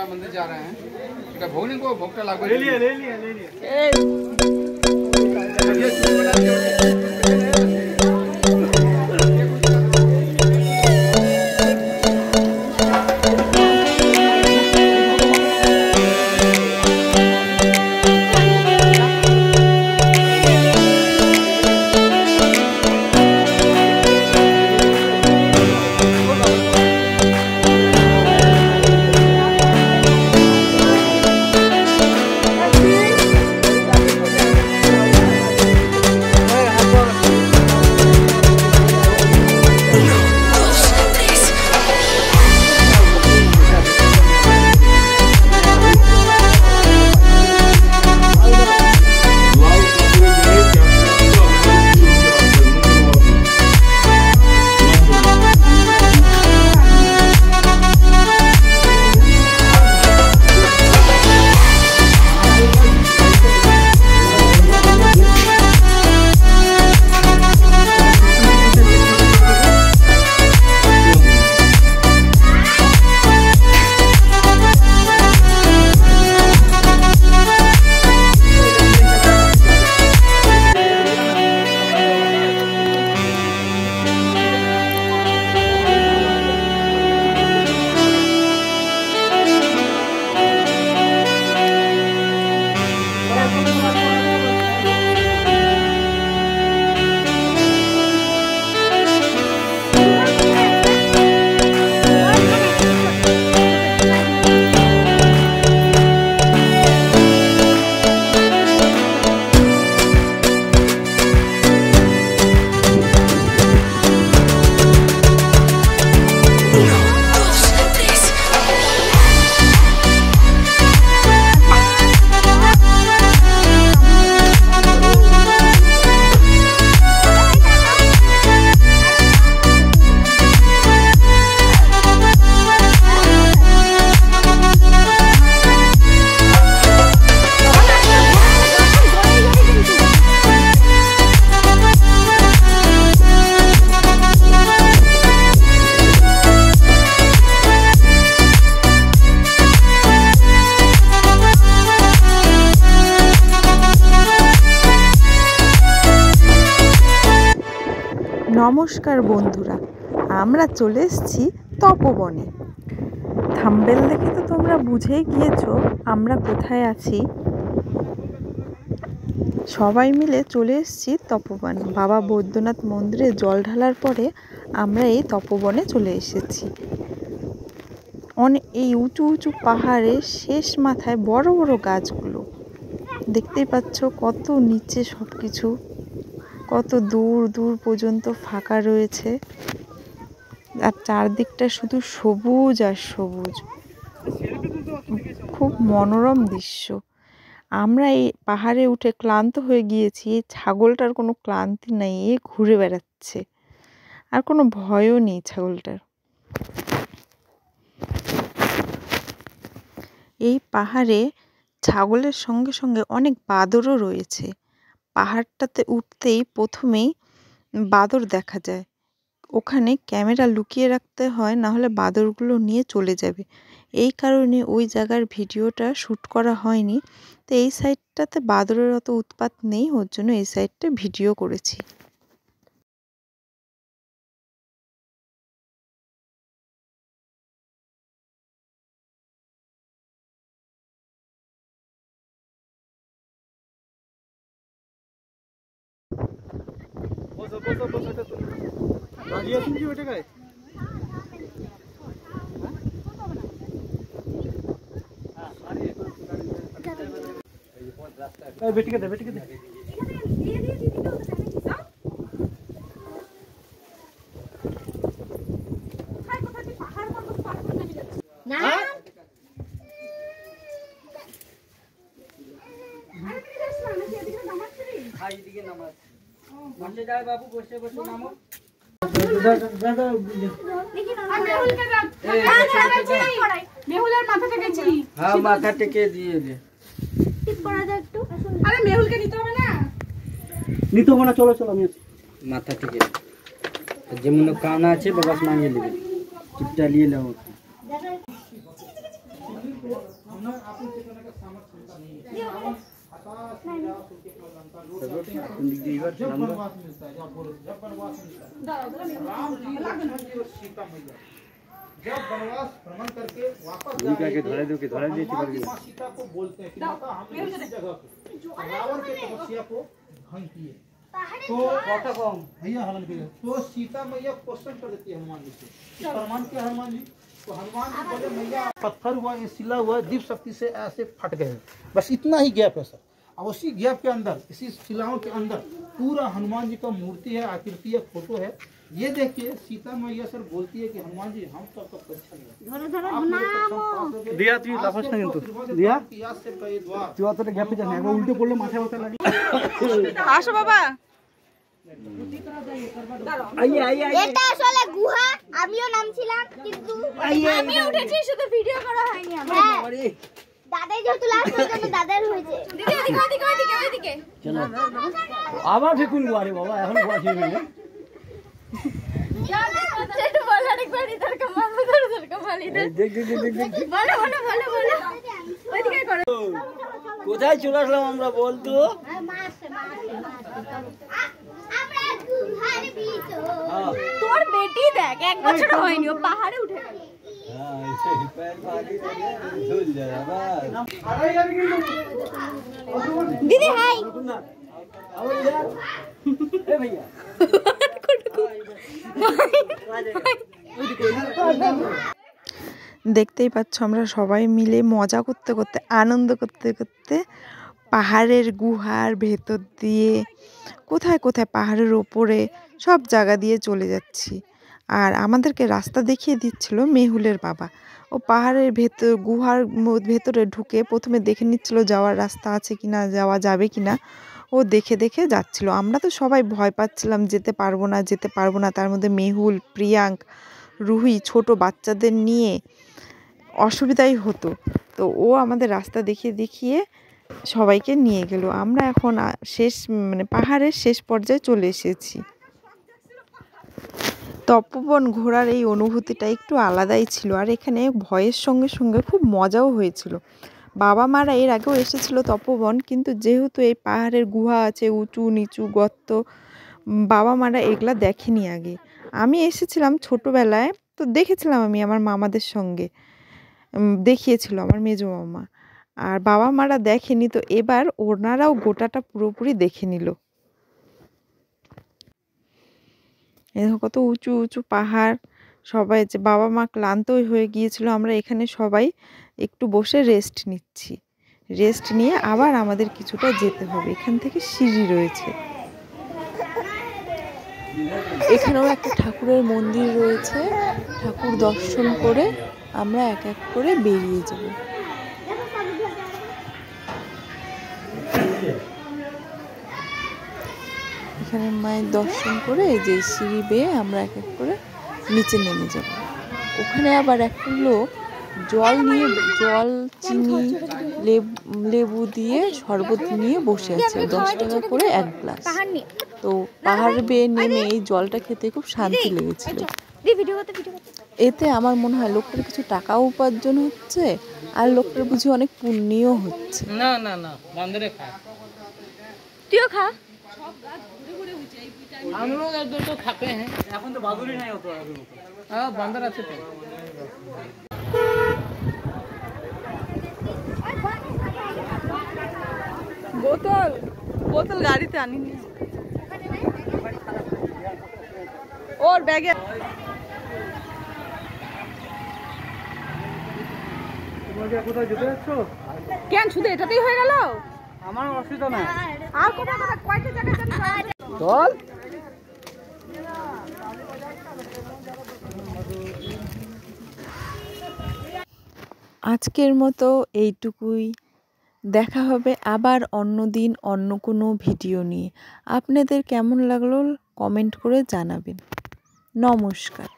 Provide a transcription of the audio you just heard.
मंदिर जा रहे हैं। भोग नहीं को भोगटा लागू ले लिया ले लिया ले लिया। নমস্কার বন্ধুরা, আমরা চলে এসেছি তপবনে। থাম্বনেল দেখে তো তোমরা বুঝেই গিয়েছো আমরা কোথায় আছি। সবাই মিলে চলে এসেছি তপবন। বাবা বৈদ্যনাথ মন্দিরে জল ঢালার পরে আমরা এই তপবনে চলে এসেছি। এই উঁচু উঁচু পাহাড়ের শেষ মাথায় বড় বড় গাছগুলো দেখতেই পাচ্ছ, কত নিচে সব কিছু, কত দূর দূর পর্যন্ত ফাঁকা রয়েছে, আর চারদিকটা শুধু সবুজ আর সবুজ, খুব মনোরম দৃশ্য। আমরা এই পাহাড়ে উঠে ক্লান্ত হয়ে গিয়েছি। এই ছাগলটার কোনো ক্লান্তি নেই, এ ঘুরে বেড়াচ্ছে, আর কোনো ভয়ও নেই ছাগলটার। এই পাহাড়ে ছাগলের সঙ্গে সঙ্গে অনেক বাদরও রয়েছে। পাহাড়টাতে উঠতেই প্রথমেই বাদর দেখা যায়। ওখানে ক্যামেরা লুকিয়ে রাখতে হয়, না হলে বাদরগুলো নিয়ে চলে যাবে। এই কারণে ওই জায়গার ভিডিওটা শ্যুট করা হয়নি। তো এই সাইডটাতে বাদরের অত উৎপাত নেই, ওর জন্য এই সাইডটা ভিডিও করেছি। बेटी के दे बाबू बसे बसे नामो মেহুলের মাথা টেকেছি। হ্যাঁ মাথা টেকে দিয়ে দে। ঠিক করা যায় একটু। আরে মেহুলকে নিতে হবে না, নিতে হবে না, চলো চলো আমি মাথা টেকে যেমন কানা আছে বাবা মাঙিয়ে নেবে, টিপটা নিয়ে নাও। जब वनवास भ्रमण करके वापस सीता को बोलते हैं कि माता हमने इस जगह पे रावण की तपस्या को भंग किए। तो भैया हवन के तो सीता मैया क्वेश्चन कर देती है हनुमान जी से, प्रमाण क्या हनुमान जी? तो हनुमान जी बोले मैया पत्थर हुआ, ये शिला हुआ, दीप शक्ति से ऐसे फट गए, बस इतना ही गैप है सर। और उसी गैप के अंदर, इसी शिलाओं के अंदर पूरा हनुमान जी का मूर्ति है, आकृति है, फोटो है। ये देखिए सीता मैया सर बोलती है कि हनुमान जी हम सबका परीक्षा दिया तुम वापस नहीं तो दिया याद से कई द्वार जो तो गैप पे जाने उल्टे बोलले माथे माथे লাগে আসো বাবা এটা আসলে গুহা আমিও নামছিলাম কিন্তু আমি উঠেছি শুধু ভিডিও করা হয়নি আমার দাদাই যেহেতু লাস্ট পর্যন্ত দাদার হয়েছে দিদি ওদিকে চলো আবার ফেকুন গোয়ারে বাবা এখন গোয়া শেষ হয়ে গেল একটু বল আরেকবার ইধার কামাল ইধার দেখ বলো ওইদিকে করো কোথায় চলে আসলাম আমরা বলতো আমরা গুহার ভিতর তোর বেটি দেখ এক বছর হয়নি ও পাহাড়ে উঠে গেল दीदी हाय দেখতেই পাচ্ছ আমরা সবাই মিলে মজা করতে করতে আনন্দ করতে করতে পাহাড়ের গুহার ভেতর দিয়ে কোথায় কোথায় পাহাড়ের ওপরে সব জায়গা দিয়ে চলে যাচ্ছি। আর আমাদেরকে রাস্তা দেখিয়ে দিচ্ছিল মেহুলের বাবা। ও পাহাড়ের ভেতর গুহার ভেতরে ঢুকে প্রথমে দেখে নিচ্ছিল যাওয়ার রাস্তা আছে কিনা, যাওয়া যাবে কিনা। ও দেখে দেখে যাচ্ছিল। আমরা তো সবাই ভয় পাচ্ছিলাম, যেতে পারবো না। তার মধ্যে মেহুল, প্রিয়াঙ্ক, রুহি ছোট বাচ্চাদের নিয়ে অসুবিধাই হতো। তো ও আমাদের রাস্তা দেখিয়ে সবাইকে নিয়ে গেল। আমরা এখন পাহাড়ের শেষ পর্যায়ে চলে এসেছি। তপোবন ঘোরার এই অনুভূতিটা একটু আলাদাই ছিল। আর এখানে ভয়ের সঙ্গে সঙ্গে খুব মজাও হয়েছিল। বাবা মারা এর আগেও এসেছিল তপোবন, কিন্তু যেহেতু এই পাহাড়ের গুহা আছে, উঁচু নিচু গর্ত, বাবা মারা এগুলা দেখেনি আগে। আমি এসেছিলাম ছোটোবেলায়, তো দেখেছিলাম আমি আমার মামাদের সঙ্গে, দেখিয়েছিল আমার মেজো মামা। আর বাবা মারা দেখেনি, তো এবার ওনারাও গোটাটা পুরোপুরি দেখে নিল। এরকম কত উঁচু উঁচু পাহাড়। সবাই যে বাবা মা ক্লান্তই হয়ে গিয়েছিল। আমরা এখানে সবাই একটু বসে রেস্ট নিচ্ছি। রেস্ট নিয়ে আবার আমাদের কিছুটা যেতে হবে। এখান থেকে সিঁড়ি রয়েছে। এখানেও একটা ঠাকুরের মন্দির রয়েছে। ঠাকুর দর্শন করে আমরা এক এক করে বেরিয়ে যাব। এখানে মায়ের দর্শন করে এই যে সিঁড়ি বেয়ে আমরা এক এক করে নিচে নেমে যাব। ওখানে আবার একটা লোক জল, চিনি, লেবু দিয়ে শরবত নিয়ে বসে আছে, 10 টাকা করে 1 গ্লাস। তো পাহাড় বেয়ে নেমে এই জলটা খেতে খুব শান্তি লেগেছিল। এতে আমার মনে হয় লোকটার কিছু টাকাও উপার্জন হচ্ছে, আর লোকটার বুঝি অনেক পুণ্যও হচ্ছে। না বান্দরে খা, তুইও খা। हम लोग इधर तो खाते हैं। এখন তো বাদুরি নাই হতো আগের মতো। হ্যাঁ বান্দর আছে তো। বোতল গাড়িতে আনিনি, ওর ব্যাগে। তোমরা কোথায় যেতে যাচ্ছ? কেন শুধু এটাতেই হয়ে গেল? আমার অসুবিধা নাই। আর কোথায় কয়টা জায়গায় চল। আজকের মতো এইটুকুই। দেখা হবে আবার অন্য দিন অন্য কোনো ভিডিও নিয়ে। আপনাদের কেমন লাগলো কমেন্ট করে জানাবেন। নমস্কার।